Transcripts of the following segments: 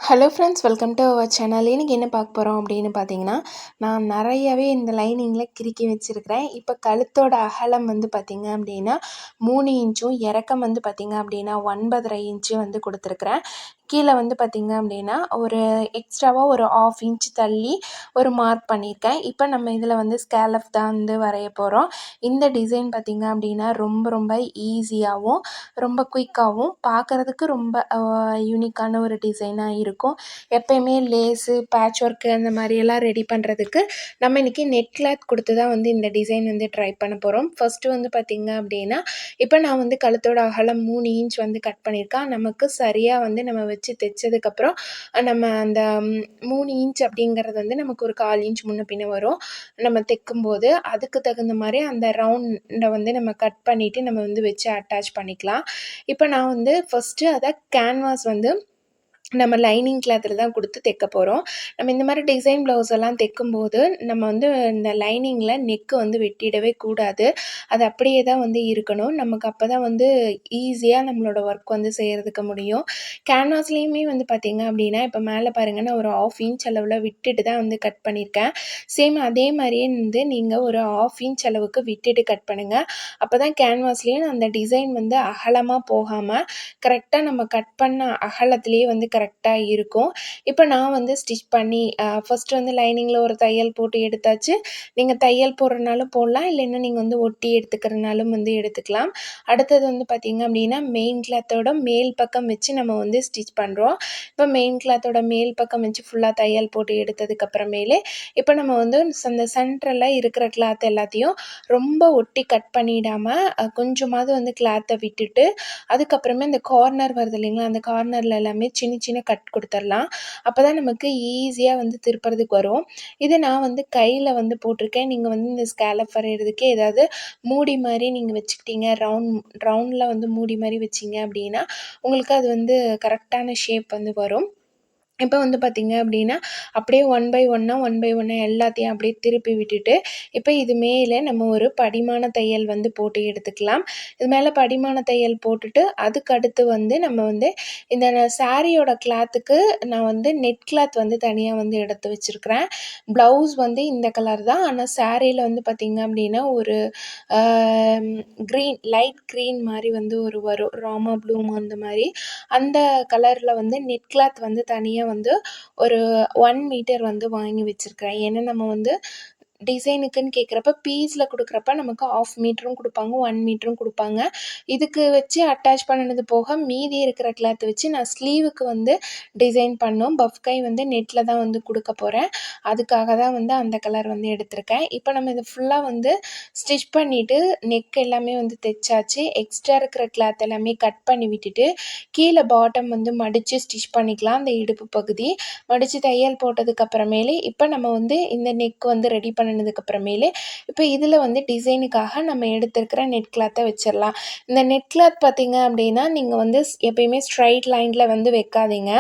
Hello friends, welcome to our channel. இன்றைக்கி என்ன பார்க்க போகிறோம் அப்படின்னு பார்த்தீங்கன்னா, நான் நிறையவே இந்த லைனிங்கில் கிறுக்கி வச்சுருக்கிறேன். இப்போ கழுத்தோட அகலம் வந்து பார்த்திங்க அப்படின்னா 3 இன்ச்சும், இறக்கம் வந்து பார்த்திங்க அப்படின்னா 9.5 இன்ச்சு வந்து கொடுத்துருக்குறேன். கீழே வந்து பார்த்திங்க அப்படின்னா ஒரு எக்ஸ்ட்ராவாக ஒரு 1/2 இன்ச் தள்ளி ஒரு மார்க் பண்ணியிருக்கேன். இப்போ நம்ம இதில் வந்து ஸ்கேலப் தான் வந்து வரைய போகிறோம். இந்த டிசைன் பார்த்திங்க அப்படின்னா ரொம்ப ரொம்ப ஈஸியாகவும் ரொம்ப குயிக்காகவும் பார்க்குறதுக்கு ரொம்ப யூனிக்கான ஒரு டிசைனாக இருக்கும். எப்பயுமே லேஸு, பேட்ச் ஒர்க்கு அந்த மாதிரியெல்லாம் ரெடி பண்ணுறதுக்கு நம்ம இன்றைக்கி நெட் கிளாத் கொடுத்து தான் வந்து இந்த டிசைன் வந்து ட்ரை பண்ண போகிறோம். ஃபஸ்ட்டு வந்து பார்த்திங்க அப்படின்னா இப்போ நான் வந்து கழுத்தோட அகலம் 3 இன்ச் வந்து கட் பண்ணியிருக்கேன். நமக்கு சரியாக வந்து நம்ம வச்சு தைச்சதுக்கப்புறம் நம்ம அந்த 3 இன்ச் அப்படிங்கிறது வந்து நமக்கு ஒரு 1/4 இன்ச் முன்ன பின்ன வரும். நம்ம தைக்கும்போது அதுக்கு தகுந்த மாதிரி அந்த ரவுண்டை வந்து நம்ம கட் பண்ணிவிட்டு நம்ம வந்து வச்சு அட்டாச் பண்ணிக்கலாம். இப்போ நான் வந்து ஃபஸ்ட்டு அதை கேன்வாஸ் வந்து நம்ம லைனிங் கிளாத்தில் தான் கொடுத்து தைக்க போகிறோம். நம்ம இந்த மாதிரி டிசைன் ப்ளவுஸ் எல்லாம் தைக்கும்போது நம்ம வந்து இந்த லைனிங்கில் நெக்கு வந்து வெட்டிடவே கூடாது. அது அப்படியே தான் வந்து இருக்கணும். நமக்கு அப்போ தான் வந்து ஈஸியாக நம்மளோட ஒர்க் வந்து செய்கிறதுக்கு முடியும். கேன்வாஸ்லேயுமே வந்து பார்த்திங்க அப்படின்னா இப்போ மேலே பாருங்கள், நான் ஒரு 1/2 இன்ச் அளவில் விட்டுட்டு தான் வந்து கட் பண்ணியிருக்கேன். சேம் அதே மாதிரியே வந்து நீங்கள் ஒரு 1/2 இன்ச் அளவுக்கு விட்டுட்டு கட் பண்ணுங்கள். அப்போ தான் கேன்வாஸ்லேயும் அந்த டிசைன் வந்து அகலமாக போகாமல் கரெக்டாக நம்ம கட் பண்ண அகலத்துலேயே வந்து கரெக்டாக இருக்கும். இப்போ நான் வந்து ஸ்டிச் பண்ணி ஃபஸ்ட்டு வந்து லைனிங்கில் ஒரு தையல் போட்டு எடுத்தாச்சு. நீங்கள் தையல் போடுறனாலும் போடலாம், இல்லைன்னா நீங்கள் வந்து ஒட்டி எடுத்துக்கிறனாலும் வந்து எடுத்துக்கலாம். அடுத்தது வந்து பார்த்திங்க அப்படின்னா மெயின் கிளாத்தோட மேல் பக்கம் வச்சு நம்ம வந்து ஸ்டிச் பண்ணுறோம். இப்போ மெயின் கிளாத்தோட மேல் பக்கம் வச்சு ஃபுல்லாக தையல் போட்டு எடுத்ததுக்கப்புறமேலே இப்போ நம்ம வந்து அந்த சென்டரில் இருக்கிற கிளாத் எல்லாத்தையும் ரொம்ப ஒட்டி கட் பண்ணிடாமல் கொஞ்சமாவது வந்து கிளாத்தை விட்டுட்டு அதுக்கப்புறமே இந்த கார்னர் வருது இல்லைங்களா, அந்த கார்னரில் எல்லாமே சின்ன சின்ன கட் கொடுத்துர்லாம். அப்போ தான் நமக்கு ஈஸியாக வந்து திருப்புறதுக்கு வரும். இது நான் வந்து கையில் வந்து போட்டிருக்கேன். நீங்கள் வந்து இந்த ஸ்கேலப் வரைகிறதுக்கு ஏதாவது மூடி மாதிரி நீங்கள் வச்சுக்கிட்டீங்க, ரவுண்டில் வந்து மூடி மாதிரி வச்சிங்க அப்படின்னா உங்களுக்கு அது வந்து கரெக்டான ஷேப் வந்து வரும். இப்போ வந்து பார்த்திங்க அப்படின்னா அப்படியே 1 பை 1 எல்லாத்தையும் அப்படியே திருப்பி விட்டுட்டு இப்போ இது மேலே நம்ம ஒரு படிமான தையல் வந்து போட்டு எடுத்துக்கலாம். இது மேலே படிமான தையல் போட்டுட்டு அதுக்கடுத்து வந்து நம்ம வந்து இந்த சாரியோட கிளாத்துக்கு நான் வந்து நெட் கிளாத் வந்து தனியாக வந்து எடுத்து வச்சுருக்கிறேன். ப்ளவுஸ் வந்து இந்த கலர் தான். ஆனால் சாரியில் வந்து பார்த்திங்க அப்படின்னா ஒரு லைட் க்ரீன் மாதிரி வந்து ஒரு வரும், ராமா ப்ளூம் அந்த மாதிரி. அந்த கலரில் வந்து நெட் கிளாத் வந்து தனியாக வந்து ஒரு 1 மீட்டர் வந்து வாங்கி வச்சுருக்கிறேன். ஏன்னா நம்ம வந்து டிசைனுக்குன்னு கேட்குறப்ப பீஸில் கொடுக்குறப்ப நமக்கு 1/2 மீட்டரும் கொடுப்பாங்க, 1 மீட்டரும் கொடுப்பாங்க. இதுக்கு வச்சு அட்டாச் பண்ணினது போக மீதி இருக்கிற கிளாத்தை வச்சு நான் ஸ்லீவுக்கு வந்து டிசைன் பண்ணோம். பஃப் கை வந்து நெட்டில் தான் வந்து கொடுக்க போகிறேன். அதுக்காக தான் வந்து அந்த கலர் வந்து எடுத்திருக்கேன். இப்போ நம்ம இதை ஃபுல்லாக வந்து ஸ்டிச் பண்ணிவிட்டு நெக் எல்லாமே வந்து தைச்சாச்சு. எக்ஸ்ட்ரா இருக்கிற கிளாத் எல்லாமே கட் பண்ணி விட்டுட்டு கீழே பாட்டம் வந்து மடித்து ஸ்டிச் பண்ணிக்கலாம். அந்த இடுப்பு பகுதி மடித்து தையல் போட்டதுக்கப்புறமேலே இப்போ நம்ம வந்து இந்த நெக் வந்து ரெடி பண்ணினதுக்கப்புறமேலே இப்போ இதில் வந்து டிசைனுக்காக நம்ம எடுத்துருக்கிற நெட் கிளாத்தை வச்சிடலாம். இந்த நெட் கிளாத் பார்த்திங்க அப்படின்னா நீங்கள் வந்து எப்பயுமே ஸ்ட்ரைட் லைனில் வந்து வைக்காதீங்க.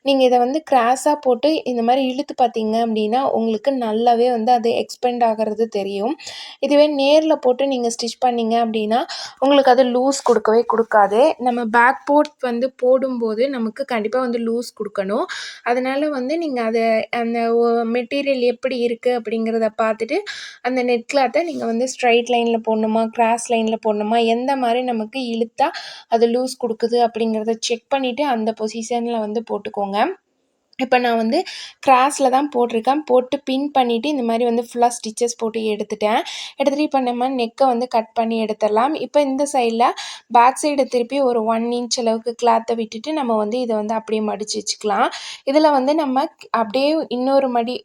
நீங்கள் இதை வந்து கிராஸாக போட்டு இந்த மாதிரி இழுத்து பார்த்திங்க அப்படின்னா உங்களுக்கு நல்லாவே வந்து அது எக்ஸ்பெண்ட் ஆகிறது தெரியும். இதுவே நேரில் போட்டு நீங்கள் ஸ்டிச் பண்ணிங்க அப்படின்னா உங்களுக்கு அது லூஸ் கொடுக்கவே கொடுக்காது. நம்ம பேக் போர்ட் வந்து போடும்போது நமக்கு கண்டிப்பாக வந்து லூஸ் கொடுக்கணும். அதனால் வந்து நீங்கள் அதை அந்த மெட்டீரியல் எப்படி இருக்குது அப்படிங்கிறத பார்த்துட்டு அந்த நெட் கிளாத்தை நீங்கள் வந்து ஸ்ட்ரைட் லைனில் போடணுமா, கிராஸ் லைனில் போடணுமா, எந்த மாதிரி நமக்கு இழுத்தா அது லூஸ் கொடுக்குது அப்படிங்கிறத செக் பண்ணிவிட்டு அந்த பொசிஷனில் வந்து போட்டுக்கோங்க. இப்போ நான் வந்து கிராஸில் தான் போட்டிருக்கேன். போட்டு பின் பண்ணிவிட்டு இந்த மாதிரி வந்து ஃபுல்லாக ஸ்டிச்சஸ் போட்டு எடுத்துட்டேன். எடுத்துகிட்டு இப்போ நம்ம நெக்கை வந்து கட் பண்ணி எடுத்துடலாம். இப்போ இந்த சைடில் பேக் சைடு திருப்பி ஒரு 1 இன்ச் அளவுக்கு கிளாத்தை விட்டுட்டு நம்ம வந்து இதை வந்து அப்படியே மடித்து வச்சுக்கலாம். இதில் வந்து நம்ம அப்படியே இன்னொரு மடி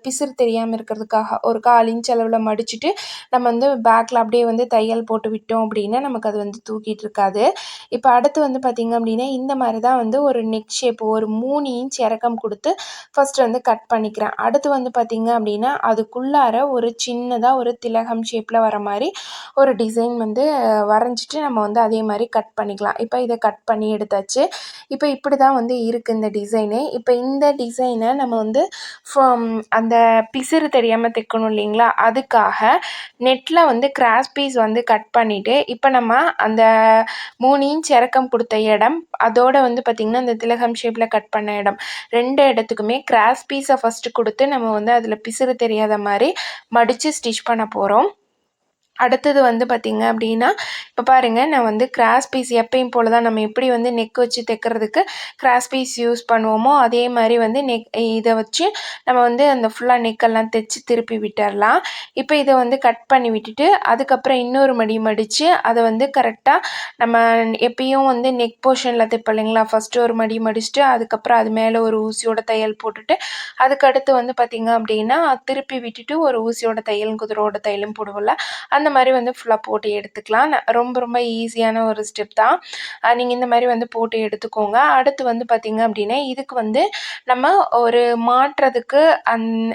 பிசுறு தெரியாமல் இருக்கிறதுக்காக ஒரு 1/4 இன்ச் அளவில் மடிச்சுட்டு நம்ம வந்து பேக்கில் அப்படியே வந்து தையல் போட்டு விட்டோம் அப்படின்னா நமக்கு அது வந்து தூக்கிட்டு இருக்காது. இப்போ அடுத்து வந்து பார்த்திங்க அப்படின்னா இந்த மாதிரி தான் வந்து ஒரு நெக் ஷேப் ஒரு 3 இன்ச் இறக்கம் கொடுத்து ஃபஸ்ட்டு வந்து கட் பண்ணிக்கிறேன். அடுத்து வந்து பார்த்திங்க அப்படின்னா அதுக்குள்ளார ஒரு சின்னதாக ஒரு திலகம் ஷேப்பில் வர மாதிரி ஒரு டிசைன் வந்து வரைஞ்சிட்டு நம்ம வந்து அதே மாதிரி கட் பண்ணிக்கலாம். இப்போ இதை கட் பண்ணி எடுத்தாச்சு. இப்போ இப்படி தான் வந்து இருக்குது இந்த டிசைனு. இப்போ இந்த டிசைனை நம்ம வந்து அந்த பிசிறு தெரியாமல் தைக்கணும் இல்லைங்களா, அதுக்காக நெட்டில் வந்து கிராஸ் பீஸ் வந்து கட் பண்ணிவிட்டு இப்போ நம்ம அந்த 3 இன்ச் இறக்கம் கொடுத்த இடம் அதோட வந்து பார்த்திங்கன்னா அந்த திலகம் ஷேப்பில் கட் பண்ண இடம் 2 இடத்துக்குமே கிராஸ் பீஸை ஃபஸ்ட்டு கொடுத்து நம்ம வந்து அதில் பிசிறு தெரியாத மாதிரி மடித்து ஸ்டிச் பண்ண போகிறோம். அடுத்தது வந்து பார்த்திங்க அப்படின்னா இப்போ பாருங்கள், நான் வந்து கிராஸ் பீஸ் எப்பயும் போல் தான் நம்ம எப்படி வந்து நெக் வச்சு தைக்கிறதுக்கு கிராஸ் பீஸ் யூஸ் பண்ணுவோமோ அதே மாதிரி வந்து இதை வச்சு நம்ம வந்து அந்த ஃபுல்லாக நெக்கெல்லாம் தைச்சி திருப்பி விட்டுடலாம். இப்போ இதை வந்து கட் பண்ணி விட்டுட்டு அதுக்கப்புறம் இன்னொரு மடி மடித்து அதை வந்து கரெக்டாக நம்ம எப்பயும் வந்து நெக் போர்ஷனில் தைப்போம் இல்லைங்களா, ஃபஸ்ட்டு ஒரு மடி மடிச்சுட்டு அதுக்கப்புறம் அது மேலே ஒரு ஊசியோட தையல் போட்டுட்டு அதுக்கடுத்து வந்து பார்த்திங்க அப்படின்னா திருப்பி விட்டுட்டு ஒரு ஊசியோட தையலும் குதிரோட தையலும் போடுவோம்ல, அந்த மாதிரி வந்து ஃபுல்லாக போட்டு எடுத்துக்கலாம். ரொம்ப ரொம்ப ஈஸியான ஒரு ஸ்டெப் தான். நீங்கள் இந்த மாதிரி வந்து போட்டு எடுத்துக்கோங்க. அடுத்து வந்து பார்த்திங்க அப்படின்னா இதுக்கு வந்து நம்ம ஒரு மாட்டுறதுக்கு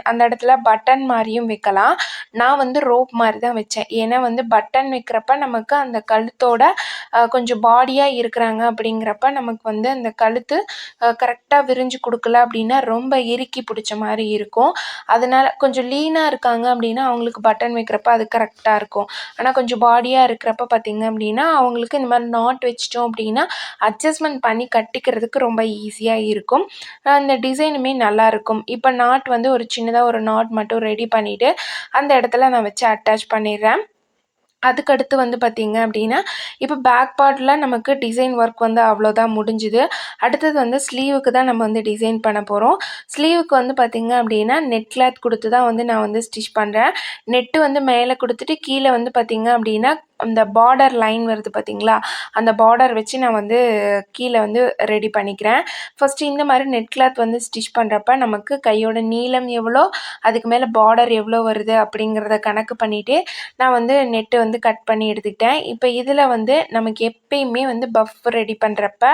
அந்த இடத்துல பட்டன் மாதிரியும் வைக்கலாம். நான் வந்து ரோப் மாதிரி தான் வச்சேன். ஏன்னா வந்து பட்டன் வைக்கிறப்ப நமக்கு அந்த கழுத்தோட கொஞ்சம் பாடியாக இருக்கிறாங்க அப்படிங்கிறப்ப நமக்கு வந்து அந்த கழுத்து கரெக்டாக விரிஞ்சு கொடுக்கல அப்படின்னா ரொம்ப இறுக்கி பிடிச்ச மாதிரி இருக்கும். அதனால் கொஞ்சம் லீனாக இருக்காங்க அப்படின்னா அவங்களுக்கு பட்டன் வைக்கிறப்ப அது கரெக்டாக இருக்கும். ஆனால் கொஞ்சம் பாடியாக இருக்கிறப்ப பார்த்திங்க அப்படின்னா அவங்களுக்கு இந்த மாதிரி நாட் வச்சிட்டோம் அப்படின்னா அட்ஜஸ்ட்மெண்ட் பண்ணி கட்டிக்கிறதுக்கு ரொம்ப ஈஸியாக இருக்கும். அந்த டிசைனுமே நல்லாயிருக்கும். இப்போ நாட் வந்து ஒரு சின்னதாக ஒரு நாட் மட்டும் ரெடி பண்ணிவிட்டு அந்த இடத்துல நான் வச்சு அட்டாச் பண்ணிடுறேன். அதுக்கடுத்து வந்து பார்த்திங்க அப்படின்னா இப்போ பேக் பார்ட்டில் நமக்கு டிசைன் ஒர்க் வந்து அவ்வளோதான் முடிஞ்சுது. அடுத்தது வந்து ஸ்லீவுக்கு தான் நம்ம வந்து டிசைன் பண்ண போகிறோம். ஸ்லீவுக்கு வந்து பார்த்திங்க அப்படின்னா நெட் கிளாத் கொடுத்து தான் வந்து நான் வந்து ஸ்டிச் பண்ணுறேன். நெட்டு வந்து மேலே கொடுத்துட்டு கீழே வந்து பார்த்திங்க அப்படின்னா அந்த பார்டர் லைன் வருது பார்த்திங்களா, அந்த பார்டர் வச்சு நான் வந்து கீழே வந்து ரெடி பண்ணிக்கிறேன். ஃபஸ்ட்டு இந்த மாதிரி நெட் கிளாத் வந்து ஸ்டிச் பண்ணுறப்ப நமக்கு கையோட நீளம் எவ்வளோ அதுக்கு மேலே பார்டர் எவ்வளோ வருது அப்படிங்கிறத கணக்கு பண்ணிவிட்டு நான் வந்து நெட்டு வந்து கட் பண்ணி எடுத்துக்கிட்டேன். இப்போ இதில் வந்து நமக்கு எப்பயுமே வந்து பஃப் ரெடி பண்ணுறப்ப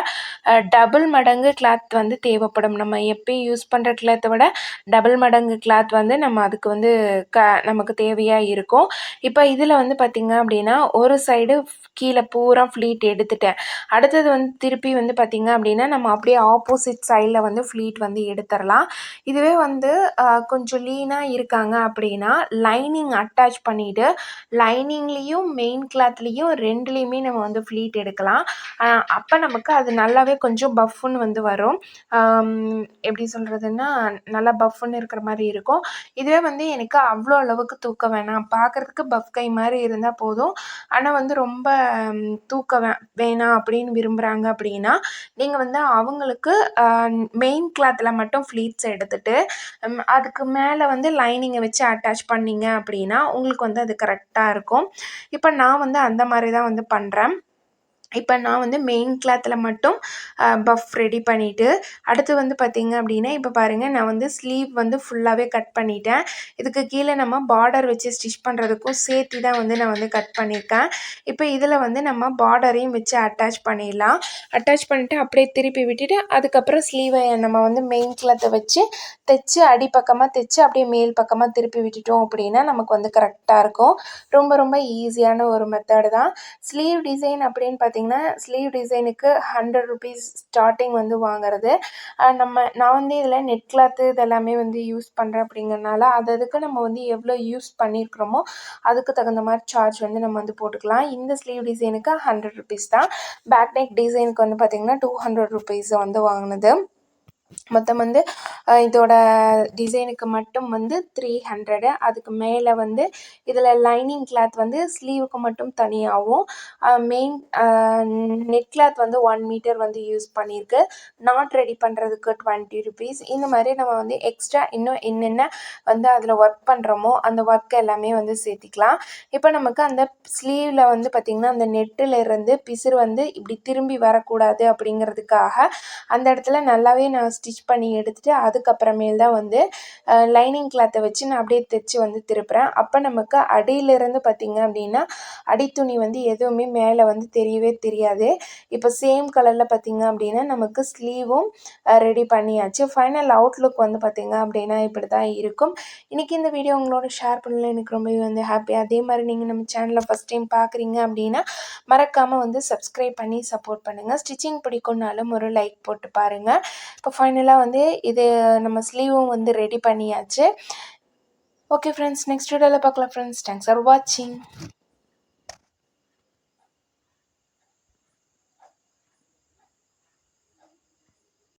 டபுள் மடங்கு கிளாத் வந்து தேவைப்படும். நம்ம எப்பயும் யூஸ் பண்ணுற கிளாத்தை விட டபுள் மடங்கு கிளாத் வந்து நம்ம அதுக்கு வந்து நமக்கு தேவையாக இருக்கும். இப்போ இதில் வந்து பார்த்திங்க அப்படின்னா ஒரு சைடு கீழே பூரா ஃப்ளீட் எடுத்துட்டேன். அடுத்தது வந்து திருப்பி வந்து பார்த்திங்க அப்படின்னா நம்ம அப்படியே ஆப்போசிட் சைடில் வந்து ஃப்ளீட் வந்து எடுத்துடலாம். இதுவே வந்து கொஞ்சம் லீனாக இருக்காங்க அப்படின்னா லைனிங் அட்டாச் பண்ணிவிட்டு லைனிங்லேயும் மெயின் கிளாத்லேயும் ரெண்டுலேயுமே நம்ம வந்து ஃப்ளீட் எடுக்கலாம். அப்போ நமக்கு அது நல்லாவே கொஞ்சம் பஃப்னு வந்து வரும். எப்படி சொல்கிறதுன்னா நல்லா பஃப்னு இருக்கிற மாதிரி இருக்கும். இதுவே வந்து எனக்கு அவ்வளோ அளவுக்கு தூக்க வேணாம், பார்க்குறதுக்கு பஃப் கை மாதிரி இருந்தால் போதும், ஆனால் வந்து ரொம்ப தூக்க வேணாம் அப்படின்னு விரும்புகிறாங்க அப்படின்னா நீங்கள் வந்து அவங்களுக்கு மெயின் கிளாத்தில் மட்டும் ஃப்ளீட்ஸ் எடுத்துகிட்டு அதுக்கு மேலே வந்து லைனிங்கை வச்சு அட்டாச் பண்ணிங்க அப்படின்னா உங்களுக்கு வந்து அது கரெக்டாக இருக்கும். இப்போ நான் வந்து அந்த மாதிரி தான் வந்து பண்ணுறேன். இப்போ நான் வந்து மெயின் கிளாத்தில் மட்டும் பஃப் ரெடி பண்ணிவிட்டு அடுத்து வந்து பார்த்திங்க அப்படின்னா இப்போ பாருங்கள், நான் வந்து ஸ்லீவ் வந்து ஃபுல்லாகவே கட் பண்ணிட்டேன். இதுக்கு கீழே நம்ம பார்டர் வச்சு ஸ்டிச் பண்ணுறதுக்கும் சேர்த்து தான் வந்து நான் வந்து கட் பண்ணியிருக்கேன். இப்போ இதில் வந்து நம்ம பார்டரையும் வச்சு அட்டாச் பண்ணிடலாம். அட்டாச் பண்ணிவிட்டு அப்படியே திருப்பி விட்டுட்டு அதுக்கப்புறம் ஸ்லீவை நம்ம வந்து மெயின் கிளாத்தை வச்சு தைச்சி அடிப்பக்கமாக தைச்சி அப்படியே மேல் பக்கமாக திருப்பி விட்டுட்டோம் அப்படின்னா நமக்கு வந்து கரெக்டாக இருக்கும். ரொம்ப ரொம்ப ஈஸியான ஒரு மெத்தடு தான். ஸ்லீவ் டிசைன் அப்படின்னு பார்த்திங்கன்னா ஸ்லீவ் டிசைனுக்கு 100 ருபீஸ் ஸ்டார்டிங் வந்து வாங்குறது. நான் வந்து இதில் நெட் கிளாத்து இதெல்லாமே வந்து யூஸ் பண்ணுறேன் அப்படிங்கிறனால அதுக்கு நம்ம வந்து எவ்வளோ யூஸ் பண்ணியிருக்கிறோமோ அதுக்கு தகுந்த மாதிரி சார்ஜ் வந்து நம்ம வந்து போட்டுக்கலாம். இந்த ஸ்லீவ் டிசைனுக்கு 100 ருபீஸ் தான். பேக் நெக் டிசைனுக்கு வந்து பார்த்திங்கன்னா 200 ருபீஸ் வந்து வாங்கினது. மொத்தம் வந்து இதோட டிசைனுக்கு மட்டும் வந்து 300. அதுக்கு மேலே வந்து இதில் லைனிங் கிளாத் வந்து ஸ்லீவுக்கு மட்டும் தனியாகவும் மெயின் நெட் கிளாத் வந்து 1 மீட்டர் வந்து யூஸ் பண்ணியிருக்கு. நாட் ரெடி பண்ணுறதுக்கு 20 ருபீஸ். இந்த மாதிரி நம்ம வந்து எக்ஸ்ட்ரா இன்னும் என்னென்ன வந்து அதில் ஒர்க் பண்ணுறோமோ அந்த ஒர்க் எல்லாமே வந்து சேர்த்திக்கலாம். இப்போ நமக்கு அந்த ஸ்லீவில் வந்து பார்த்திங்கன்னா அந்த நெட்டில் இருந்து பிசுறு வந்து இப்படி திரும்பி வரக்கூடாது அப்படிங்கிறதுக்காக அந்த இடத்துல நல்லாவே நான் ஸ்டிச் பண்ணி எடுத்துகிட்டு அதுக்கப்புறமேல் தான் வந்து லைனிங் கிளாத்தை வச்சு நான் அப்படியே தைச்சி வந்து திருப்புறேன். அப்போ நமக்கு அடியிலிருந்து பார்த்திங்க அப்படின்னா அடித்துணி வந்து எதுவுமே மேலே வந்து தெரியவே தெரியாது. இப்போ சேம் கலரில் பார்த்திங்க அப்படின்னா நமக்கு ஸ்லீவும் ரெடி பண்ணியாச்சு. ஃபைனல் அவுட்லுக் வந்து பார்த்திங்க அப்படின்னா இப்படி தான் இருக்கும். இன்றைக்கி இந்த வீடியோ உங்களோட ஷேர் பண்ணல எனக்கு ரொம்பவே வந்து ஹாப்பி. அதே மாதிரி நீங்கள் நம்ம சேனலை ஃபஸ்ட் டைம் பார்க்குறீங்க அப்படின்னா மறக்காமல் வந்து சப்ஸ்கிரைப் பண்ணி சப்போர்ட் பண்ணுங்கள். ஸ்டிச்சிங் பிடிக்கும்னாலும் ஒரு லைக் போட்டு பாருங்கள். இப்போ ஃபைனலாக வந்து இது நம்ம ஸ்லீவும் வந்து ரெடி பண்ணியாச்சு. ஓகே ஃப்ரெண்ட்ஸ், நெக்ஸ்ட் வீடியோவில் பார்க்கலாம் ஃப்ரெண்ட்ஸ். தேங்க்ஸ் ஃபார் வாட்சிங்.